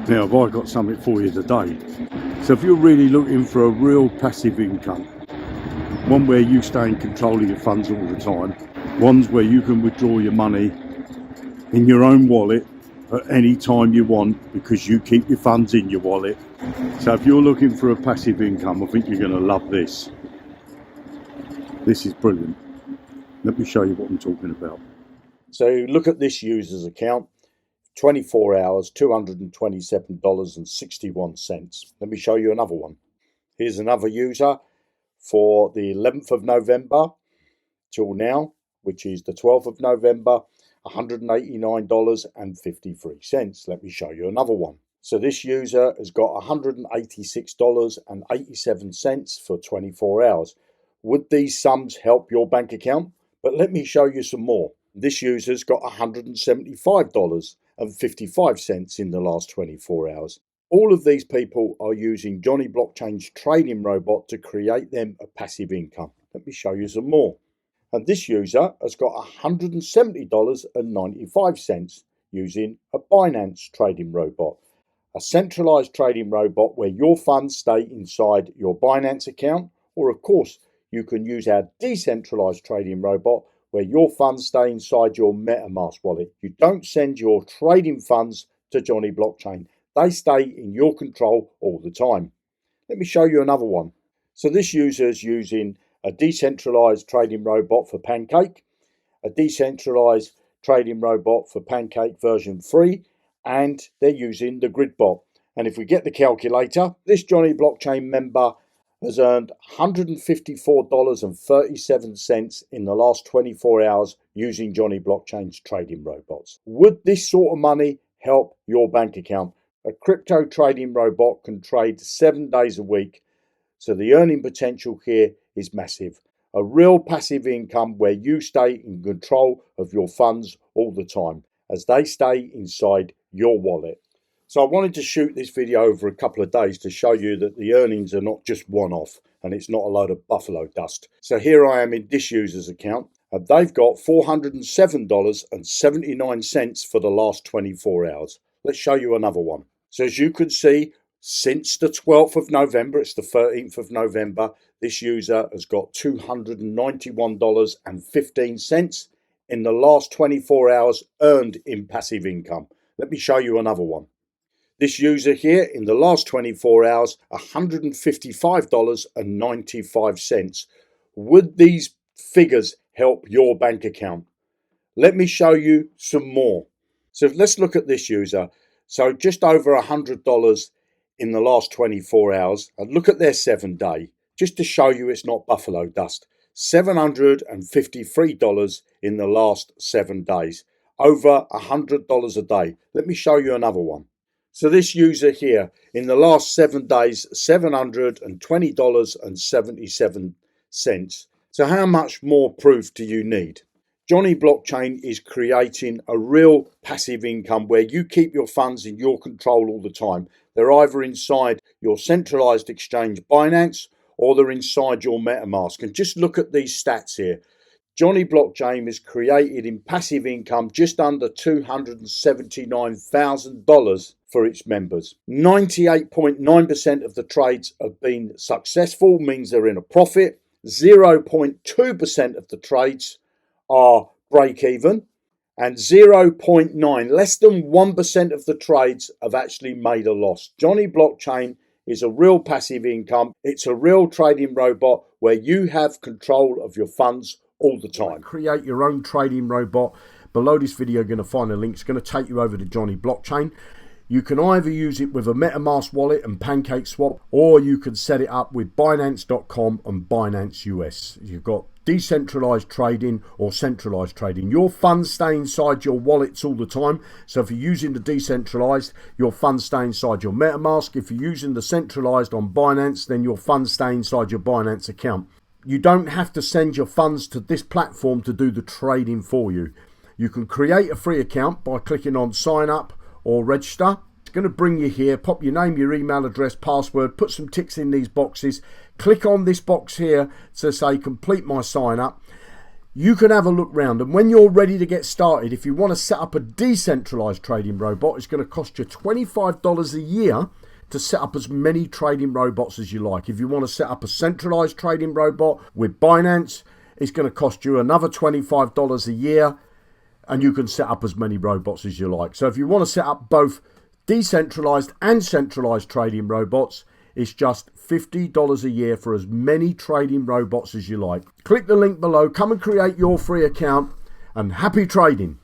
Now, have I got something for you today? So if you're really looking for a real passive income, one where you stay in control of your funds all the time, ones where you can withdraw your money in your own wallet at any time you want because you keep your funds in your wallet. So if you're looking for a passive income, I think you're going to love this. This is brilliant. Let me show you what I'm talking about. So look at this user's account. 24 hours, $227.61. Let me show you another one. Here's another user for the 11th of November till now, which is the 12th of November, $189.53. Let me show you another one. So this user has got $186.87 for 24 hours. Would these sums help your bank account? But let me show you some more. This user's got $175.55 in the last 24 hours. All of these people are using Jonny Blockchain's trading robot to create them a passive income. Let me show you some more. And this user has got $170.95 using a Binance trading robot, a centralized trading robot where your funds stay inside your Binance account, or of course, you can use our decentralized trading robot where your funds stay inside your MetaMask wallet. You don't send your trading funds to Jonny Blockchain. They stay in your control all the time. Let me show you another one. So this user is using a decentralized trading robot for Pancake, a decentralized trading robot for Pancake version 3, and they're using the grid bot. And if we get the calculator, this Jonny Blockchain member has earned $154.37 in the last 24 hours using Jonny Blockchain's trading robots. Would this sort of money help your bank account? A crypto trading robot can trade 7 days a week, so the earning potential here is massive. A real passive income where you stay in control of your funds all the time as they stay inside your wallet. So I wanted to shoot this video over a couple of days to show you that the earnings are not just one-off and it's not a load of buffalo dust. So here I am in this user's account and they've got $407.79 for the last 24 hours. Let's show you another one. So as you can see, since the 12th of November, it's the 13th of November, this user has got $291.15 in the last 24 hours earned in passive income. Let me show you another one. This user here in the last 24 hours, $155.95. Would these figures help your bank account? Let me show you some more. So let's look at this user. So just over $100 in the last 24 hours. And look at their 7-day, just to show you it's not buffalo dust. $753 in the last 7 days. Over $100 a day. Let me show you another one. So this user here, in the last 7 days, $720.77. So how much more proof do you need? Jonny Blockchain is creating a real passive income where you keep your funds in your control all the time. They're either inside your centralized exchange Binance or they're inside your MetaMask. And just look at these stats here. Jonny Blockchain has created in passive income just under $279,000 for its members. 98.9% of the trades have been successful, means they're in a profit. 0.2% of the trades are break even, and 0.9, less than 1% of the trades have actually made a loss. Jonny Blockchain is a real passive income. It's a real trading robot where you have control of your funds all the time. Create your own trading robot. Below this video, you're going to find a link. It's going to take you over to Jonny Blockchain. You can either use it with a MetaMask wallet and PancakeSwap, or you can set it up with Binance.com and Binance US. You've got decentralized trading or centralized trading. Your funds stay inside your wallets all the time. So if you're using the decentralized, your funds stay inside your MetaMask. If you're using the centralized on Binance, then your funds stay inside your Binance account. You don't have to send your funds to this platform to do the trading for you. You can create a free account by clicking on sign up or register. It's going to bring you here. Pop your name, your email address, password, put some ticks in these boxes. Click on this box here to say complete my sign up. you can have a look round. And when you're ready to get started, if you want to set up a decentralized trading robot, it's going to cost you $25 a year to set up as many trading robots as you like. If you want to set up a centralized trading robot with Binance, it's going to cost you another $25 a year, and you can set up as many robots as you like. So if you want to set up both decentralized and centralized trading robots, it's just $50 a year for as many trading robots as you like. Click the link below, come and create your free account, and happy trading.